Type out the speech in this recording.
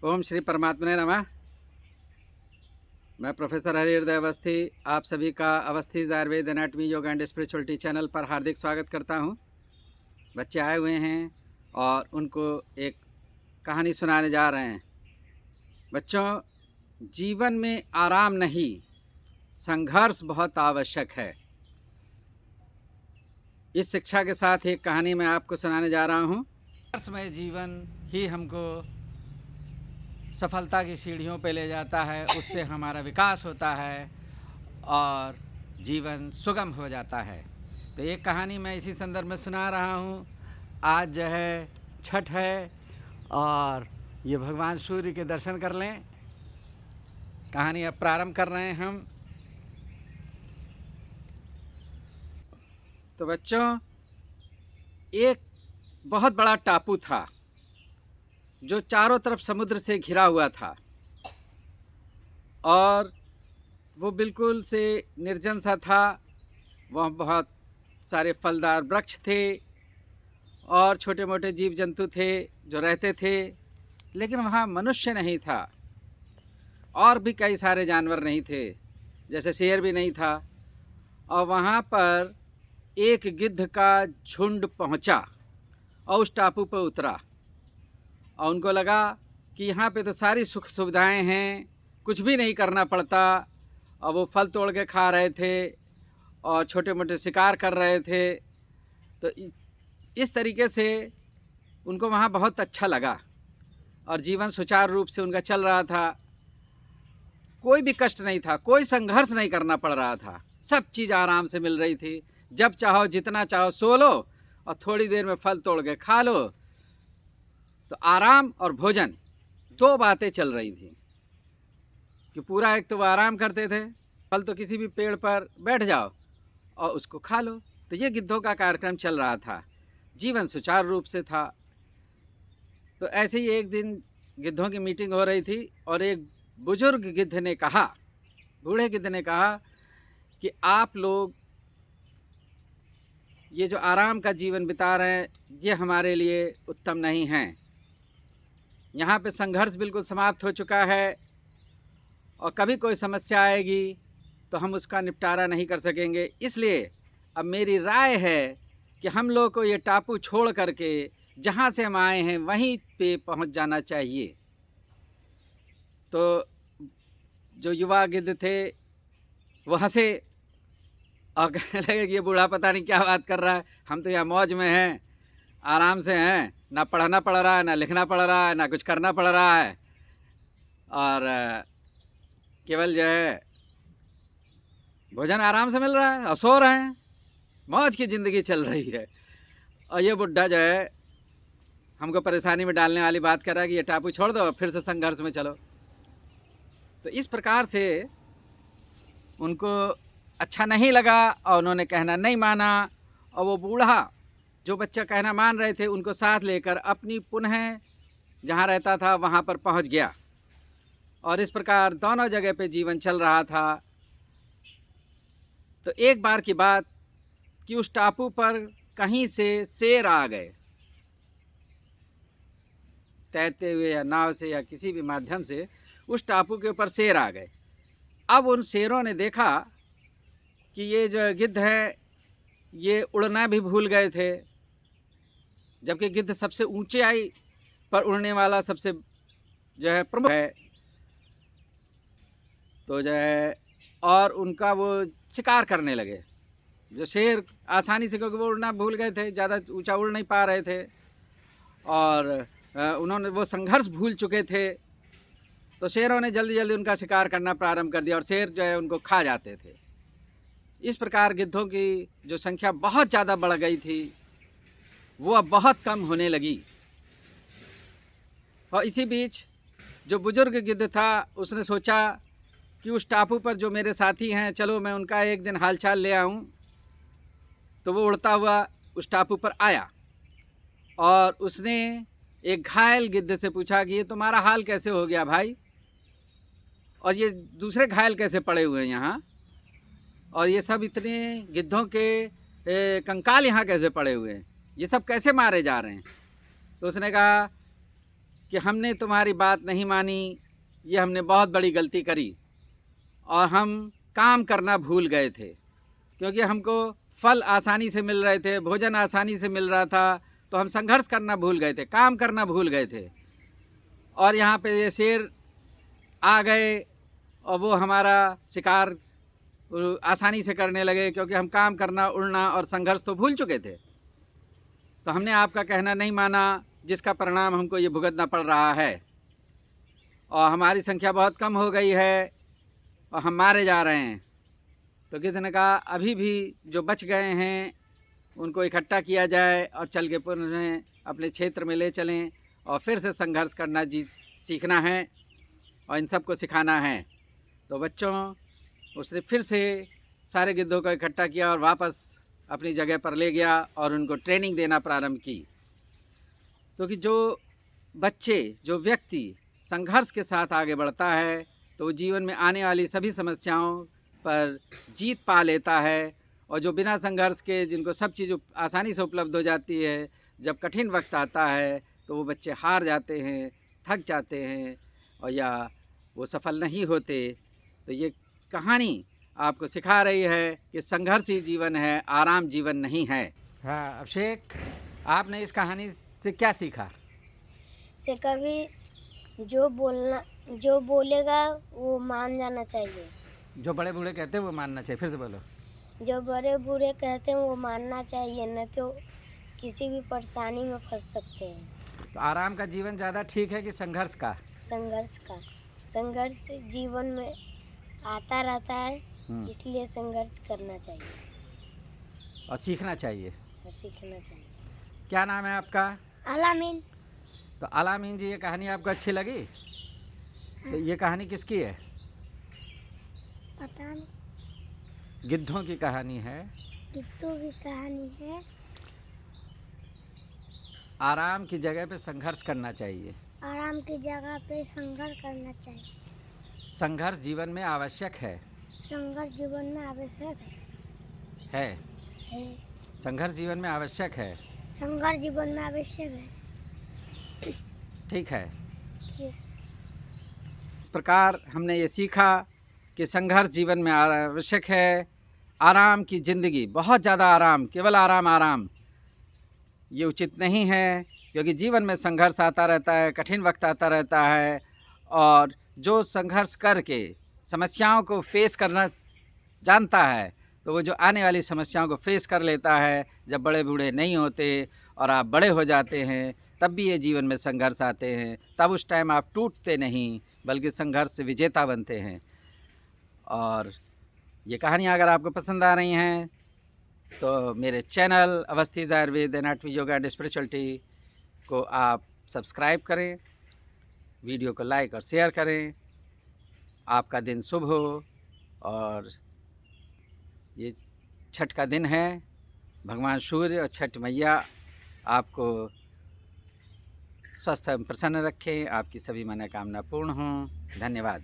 ओम श्री परमात्मने नमः। मैं प्रोफेसर हरिहृदय अवस्थी आप सभी का Awasthi's Ayurveda anatomy yoga and spirituality channel पर हार्दिक स्वागत करता हूं। बच्चे आए हुए हैं और उनको एक कहानी सुनाने जा रहे हैं। बच्चों, जीवन में आराम नहीं, संघर्ष बहुत आवश्यक है। इस शिक्षा के साथ एक कहानी मैं आपको सुनाने जा रहा हूं। संघर्षमय जीवन ही हमको सफलता की सीढ़ियों पे ले जाता है, उससे हमारा विकास होता है और जीवन सुगम हो जाता है। तो एक कहानी मैं इसी संदर्भ में सुना रहा हूँ। आज जो है छठ है और ये भगवान सूर्य के दर्शन कर लें। कहानी अब प्रारंभ कर रहे हैं हम। तो बच्चों, एक बहुत बड़ा टापू था जो चारों तरफ समुद्र से घिरा हुआ था और वो बिल्कुल से निर्जन सा था। वहाँ बहुत सारे फलदार वृक्ष थे और छोटे मोटे जीव जंतु थे जो रहते थे, लेकिन वहाँ मनुष्य नहीं था और भी कई सारे जानवर नहीं थे, जैसे शेर भी नहीं था। और वहाँ पर एक गिद्ध का झुंड पहुँचा और उस टापू पर उतरा और उनको लगा कि यहाँ पे तो सारी सुख सुविधाएं हैं, कुछ भी नहीं करना पड़ता। और वो फल तोड़ के खा रहे थे और छोटे मोटे शिकार कर रहे थे। तो इस तरीके से उनको वहाँ बहुत अच्छा लगा और जीवन सुचारू रूप से उनका चल रहा था। कोई भी कष्ट नहीं था, कोई संघर्ष नहीं करना पड़ रहा था, सब चीज़ आराम से मिल रही थी। जब चाहो जितना चाहो सो लो और थोड़ी देर में फल तोड़ के खा लो। तो आराम और भोजन दो बातें चल रही थी कि पूरा एक तो वो आराम करते थे, फल तो किसी भी पेड़ पर बैठ जाओ और उसको खा लो। तो ये गिद्धों का कार्यक्रम चल रहा था, जीवन सुचारू रूप से था। तो ऐसे ही एक दिन गिद्धों की मीटिंग हो रही थी और एक बुजुर्ग गिद्ध ने कहा, बूढ़े गिद्ध ने कहा कि आप लोग ये जो आराम का जीवन बिता रहे हैं ये हमारे लिए उत्तम नहीं है। यहाँ पे संघर्ष बिल्कुल समाप्त हो चुका है और कभी कोई समस्या आएगी तो हम उसका निपटारा नहीं कर सकेंगे। इसलिए अब मेरी राय है कि हम लोग को ये टापू छोड़ करके जहाँ से हम आए हैं वहीं पे पहुँच जाना चाहिए। तो जो युवा गिद्ध थे वो हंसे और कहने लगे कि ये बूढ़ा पता नहीं क्या बात कर रहा है, हम तो यहाँ मौज में हैं, आराम से हैं, ना पढ़ना पड़ रहा है, ना लिखना पड़ रहा है, ना कुछ करना पड़ रहा है और केवल जो है भोजन आराम से मिल रहा है और सो रहे हैं, मौज की ज़िंदगी चल रही है। और ये बुढ़ा जो है हमको परेशानी में डालने वाली बात कर रहा है कि ये टापू छोड़ दो और फिर से संघर्ष में चलो। तो इस प्रकार से उनको अच्छा नहीं लगा और उन्होंने कहना नहीं माना। और वो बूढ़ा जो बच्चा कहना मान रहे थे उनको साथ लेकर अपनी पुनः जहाँ रहता था वहाँ पर पहुँच गया और इस प्रकार दोनों जगह पे जीवन चल रहा था। तो एक बार की बात कि उस टापू पर कहीं से शेर आ गए, तैरते हुए या नाव से या किसी भी माध्यम से उस टापू के ऊपर शेर आ गए। अब उन शेरों ने देखा कि ये जो गिद्ध है ये उड़ना भी भूल गए थे, जबकि गिद्ध सबसे ऊंचाई पर उड़ने वाला सबसे जो है प्रमुख है। तो जो है और उनका वो शिकार करने लगे। जो शेर आसानी से, क्योंकि वो उड़ना भूल गए थे, ज़्यादा ऊंचा उड़ नहीं पा रहे थे और उन्होंने वो संघर्ष भूल चुके थे। तो शेरों ने जल्दी जल्दी उनका शिकार करना प्रारंभ कर दिया और शेर जो है उनको खा जाते थे। इस प्रकार गिद्धों की जो संख्या बहुत ज़्यादा बढ़ गई थी वो अब बहुत कम होने लगी। और इसी बीच जो बुजुर्ग गिद्ध था उसने सोचा कि उस टापू पर जो मेरे साथी हैं, चलो मैं उनका एक दिन हालचाल ले आऊं। तो वो उड़ता हुआ उस टापू पर आया और उसने एक घायल गिद्ध से पूछा कि ये तुम्हारा हाल कैसे हो गया भाई, और ये दूसरे घायल कैसे पड़े हुए हैं यहाँ, और ये सब इतने गिद्धों के कंकाल यहाँ कैसे पड़े हुए हैं, ये सब कैसे मारे जा रहे हैं। तो उसने कहा कि हमने तुम्हारी बात नहीं मानी, ये हमने बहुत बड़ी गलती करी और हम काम करना भूल गए थे, क्योंकि हमको फल आसानी से मिल रहे थे, भोजन आसानी से मिल रहा था, तो हम संघर्ष करना भूल गए थे, काम करना भूल गए थे। और यहाँ पे ये शेर आ गए और वो हमारा शिकार आसानी से करने लगे, क्योंकि हम काम करना, उड़ना और संघर्ष तो भूल चुके थे। तो हमने आपका कहना नहीं माना, जिसका परिणाम हमको ये भुगतना पड़ रहा है और हमारी संख्या बहुत कम हो गई है और हम मारे जा रहे हैं। तो गिद्ध ने कहा अभी भी जो बच गए हैं उनको इकट्ठा किया जाए और चल के पुनः अपने क्षेत्र में ले चलें और फिर से संघर्ष करना सीखना है और इन सबको सिखाना है। तो बच्चों, उसने फिर से सारे गिद्धों को इकट्ठा किया और वापस अपनी जगह पर ले गया और उनको ट्रेनिंग देना प्रारंभ की। क्योंकि जो बच्चे, जो व्यक्ति संघर्ष के साथ आगे बढ़ता है तो वो जीवन में आने वाली सभी समस्याओं पर जीत पा लेता है, और जो बिना संघर्ष के, जिनको सब चीज़ आसानी से उपलब्ध हो जाती है, जब कठिन वक्त आता है तो वो बच्चे हार जाते हैं, थक जाते हैं और या वो सफल नहीं होते। तो ये कहानी आपको सिखा रही है कि संघर्ष ही जीवन है, आराम जीवन नहीं है। हाँ अभिषेक, आपने इस कहानी से क्या सीखा? से कभी जो बोलेगा वो मान जाना चाहिए। जो बड़े बूढ़े कहते हैं वो मानना चाहिए। फिर से बोलो। जो बड़े बूढ़े कहते हैं वो मानना चाहिए, न तो किसी भी परेशानी में फंस सकते हैं। तो आराम का जीवन ज़्यादा ठीक है कि संघर्ष का? संघर्ष जीवन में आता रहता है, इसलिए संघर्ष करना चाहिए और सीखना चाहिए। क्या नाम है आपका? अलामीन। तो अलामीन जी, ये कहानी आपको अच्छी लगी? तो ये कहानी किसकी है? पता नहीं। गिद्धों की कहानी है। आराम की जगह पे संघर्ष करना चाहिए। संघर्ष जीवन में आवश्यक है। संघर्ष जीवन में आवश्यक है। ठीक है। इस प्रकार हमने ये सीखा कि संघर्ष जीवन में आवश्यक है। आराम की ज़िंदगी, बहुत ज़्यादा आराम, केवल आराम ये उचित नहीं है, क्योंकि जीवन में संघर्ष आता रहता है, कठिन वक्त आता रहता है, और जो संघर्ष करके समस्याओं को फेस करना जानता है तो वो जो आने वाली समस्याओं को फेस कर लेता है, जब बड़े बूढ़े नहीं होते और आप बड़े हो जाते हैं तब भी ये जीवन में संघर्ष आते हैं, तब उस टाइम आप टूटते नहीं बल्कि संघर्ष से विजेता बनते हैं। और ये कहानियाँ अगर आपको पसंद आ रही हैं तो मेरे channel Awasthi's Ayurveda anatomy yoga and spirituality को आप सब्सक्राइब करें, वीडियो को लाइक और शेयर करें। आपका दिन शुभ हो। और ये छठ का दिन है, भगवान सूर्य और छठ मैया आपको स्वस्थ एवं प्रसन्न रखें, आपकी सभी मनोकामना पूर्ण हों। धन्यवाद।